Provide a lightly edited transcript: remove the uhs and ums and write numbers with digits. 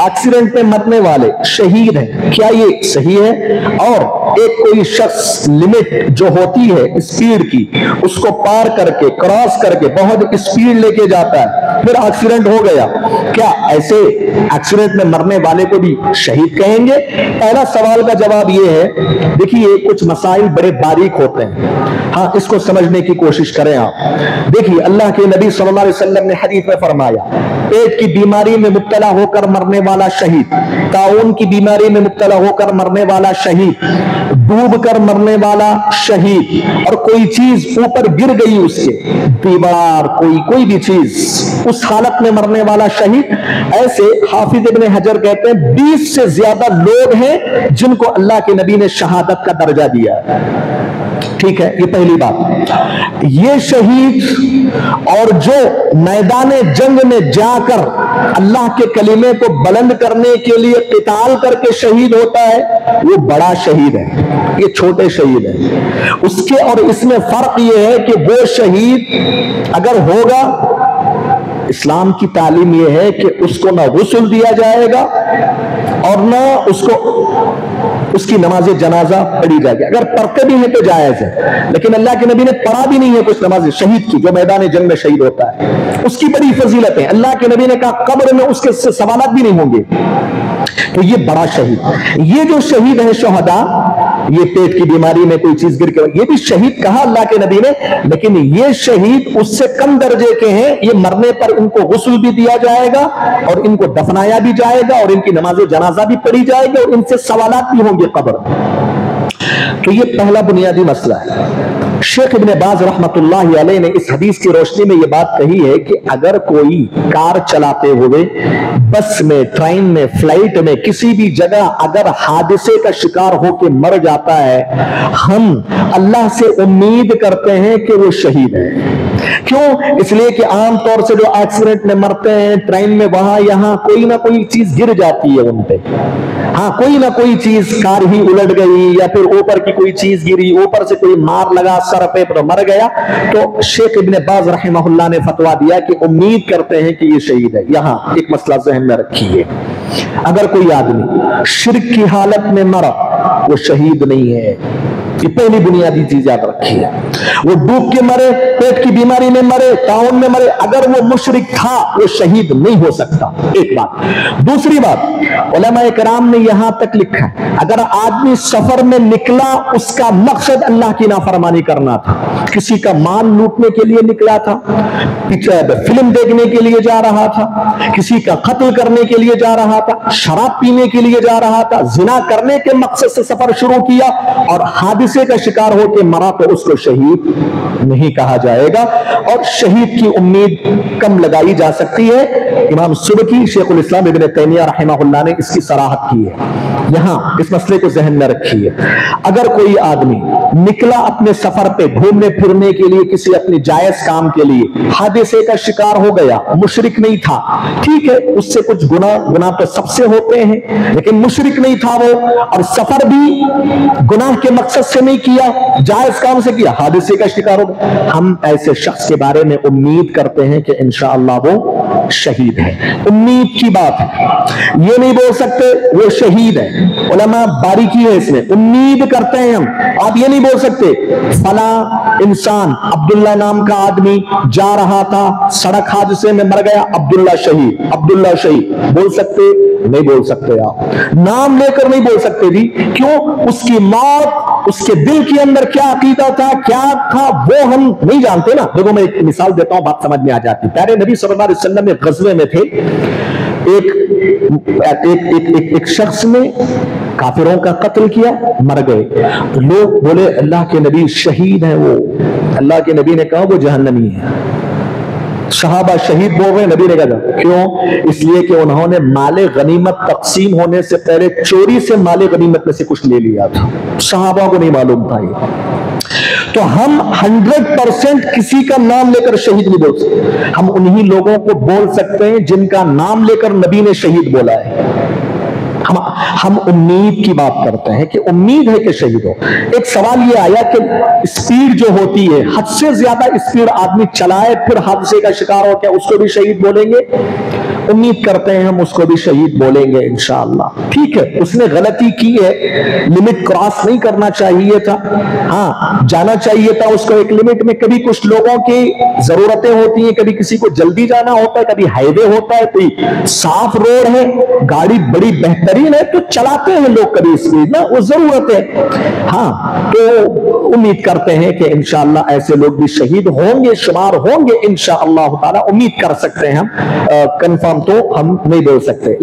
Accident में मरने वाले शहीद हैं, क्या ये सही है? और एक कोई शख्स लिमिट जो होती है स्पीड की, उसको पार करके क्रॉस करके बहुत स्पीड लेके जाता है, फिर एक्सीडेंट हो गया, क्या ऐसे एक्सीडेंट में मरने वाले को भी शहीद कहेंगे? पहला सवाल का जवाब ये है, देखिए कुछ मसाइल बड़े बारीक होते हैं, हाँ इसको समझने की कोशिश करें आप। देखिए अल्लाह के नबी सल्लल्लाहु अलैहि वसल्लम ने हदीस में फरमाया, पेट की बीमारी में मुब्तला होकर मरने वाला शहीद, ताउन की बीमारी में मुब्तला होकर मरने वाला शहीद, डूब कर मरने वाला शहीद, और कोई चीज ऊपर गिर गई उसके, दीवार कोई भी चीज, उस हालत में मरने वाला शहीद। ऐसे हाफिज इब्न हजर कहते हैं 20 से ज्यादा लोग हैं जिनको अल्लाह के नबी ने शहादत का दर्जा दिया है। ठीक है, ये पहली बात। ये शहीद और जो मैदान जंग में जाकर अल्लाह के कलीमे को बुलंद करने के लिए क़िताल करके शहीद होता है, वो बड़ा शहीद है, ये छोटे शहीद है। उसके और इसमें फर्क ये है कि वो शहीद अगर होगा, इस्लाम की तालीम यह है कि उसको ना गुस्ल दिया जाएगा और ना उसकी नमाज जनाजा पढ़ी जाएगी। अगर पढ़ते भी हैं तो जायज है, लेकिन अल्लाह के नबी ने पढ़ा भी नहीं है कुछ नमाज शहीद की जो मैदान जंग में शहीद होता है, उसकी बड़ी फजीलत है। अल्लाह के नबी ने कहा कब्र में उसके सवालात भी नहीं होंगे, तो ये बड़ा शहीद। ये जो शहीद है शोहदा, ये पेट की बीमारी में कोई चीज गिर के, ये भी शहीद कहा अल्लाह के नबी ने, लेकिन ये शहीद उससे कम दर्जे के हैं। ये मरने पर इनको गुस्ल भी दिया जाएगा और इनको दफनाया भी जाएगा और इनकी नमाज जनाजा भी पढ़ी जाएगी और इनसे सवालात भी होंगे कब्र। तो ये पहला बुनियादी मसला है। शेख इब्न बाज रहमतुल्लाहि अलैह ने इस हदीस की रोशनी में ये बात कही है कि अगर कोई कार चलाते हुए बस में, ट्रेन में, फ्लाइट में, किसी भी जगह अगर हादसे का शिकार होकर मर जाता है, हम अल्लाह से उम्मीद करते हैं कि वो शहीद है। क्यों? इसलिए कि आमतौर से जो एक्सीडेंट में मरते हैं ट्रेन में, वहां यहां कोई ना कोई चीज गिर जाती है उन पे, हाँ कोई ना कोई चीज, कार ही उलट गई या फिर ऊपर की कोई चीज गिरी, ऊपर से कोई मार लगा सर पे तो मर गया। तो शेख इब्न बाज रहमहुल्लाह ने फतवा दिया कि उम्मीद करते हैं कि ये शहीद है। यहां एक मसला ज़हन में रखिए, अगर कोई आदमी शिर्क की हालत में मरा, वो शहीद नहीं है। ये पहली बुनियादी चीज याद रखिए। वो डूब के मरे, पेट की बीमारी में मरे, ताउन में मरे, अगर वो मुशरिक था वो शहीद नहीं हो सकता। एक बात। दूसरी बात, उलमा इकराम ने यहां तक लिखा है, अगर आदमी सफर में निकला, उसका मकसद अल्लाह की नाफरमानी करना था, किसी का माल लूटने के लिए निकला था, फिल्म देखने के लिए जा रहा था, किसी का कत्ल करने के लिए जा रहा था, शराब पीने के लिए जा रहा था, जिना करने के मकसद से सफर शुरू किया और हादसे का शिकार होकर मरा, तो उसको शहीद नहीं कहा जाएगा और शहीद की उम्मीद कम लगाई जा सकती है। इमाम सुबकी, शेखुल इस्लाम इब्न तैमिया रहमहुल्लाह ने इसकी सराहत की है। यहां इस मसले को ज़हन में रखिए, अगर कोई आदमी निकला अपने सफर पे घूमने फिरने के लिए, किसी अपनी जायज काम के लिए, हादसे का शिकार हो गया, मुशरिक नहीं था, ठीक है, उससे कुछ गुनाह तो सबसे होते हैं, लेकिन मुशरिक नहीं था वो, और सफर भी गुनाह के मकसद से नहीं किया, जायज काम से किया, हादसे का शिकार हो गया, हम ऐसे शख्स के बारे में उम्मीद करते हैं कि इंशाअल्लाह वो शहीद है। उम्मीद की बात है, ये नहीं बोल सकते वो शहीद है। उलमा बारीकी है इसमें, उम्मीद करते हैं हम। आप ये नहीं बोल सकते फला इंसान, अब्दुल्ला नाम का आदमी जा रहा था, सड़क हादसे में मर गया, अब्दुल्ला शहीद, अब्दुल्ला शहीद, बोल सकते? नहीं बोल सकते। आप नाम लेकर नहीं बोल सकते जी। क्यों? उसकी मौत, उसके दिल के अंदर क्या अकीदा था, क्या था, वो हम नहीं जानते ना। देखो मैं एक मिसाल देता हूं, बात समझ में आ जाती। प्यारे नबी सल्लल्लाहु अलैहि वसल्लम एक ग़ज़वे में थे, एक शख्स ने काफिरों का कत्ल किया, मर गए। लोग बोले अल्लाह के नबी शहीद हैं वो। अल्लाह के नबी ने कहा वो जहन्नमी है। सहाबा शहीद बोल रहे, नबी ने कहा क्यों? इसलिए कि उन्होंने माले गनीमत तकसीम होने से पहले चोरी से माले गनीमत में से कुछ ले लिया था। सहाबा को नहीं मालूम था ये। तो हम 100% किसी का नाम लेकर शहीद नहीं बोल सकते। हम उन्हीं लोगों को बोल सकते हैं जिनका नाम लेकर नबी ने शहीद बोला है। हम उम्मीद की बात करते हैं कि उम्मीद है कि शहीद हो। एक सवाल ये आया कि स्पीड जो होती है, हद से ज्यादा स्पीड आदमी चलाए फिर हादसे का शिकार हो, क्या उसको भी शहीद बोलेंगे? उम्मीद करते हैं हम उसको भी शहीद बोलेंगे इंशाअल्लाह। ठीक है, उसने गलती की है, लिमिट क्रॉस नहीं करना चाहिए था, हाँ जाना चाहिए था उसको एक लिमिट में। कभी कुछ लोगों की जरूरतें होती हैं, कभी किसी को जल्दी जाना होता है, कभी हाईवे होता है, कोई साफ रोड है, गाड़ी बड़ी बेहतरीन है तो चलाते हैं लोग कभी स्पीड ना, वो जरूरत है। हाँ, तो उम्मीद करते हैं कि इंशाअल्लाह ऐसे लोग भी शहीद होंगे, शुमार होंगे इंशाअल्लाह ताला। उम्मीद कर सकते हैं हम, कंफर्म तो हम नहीं बोल सकते।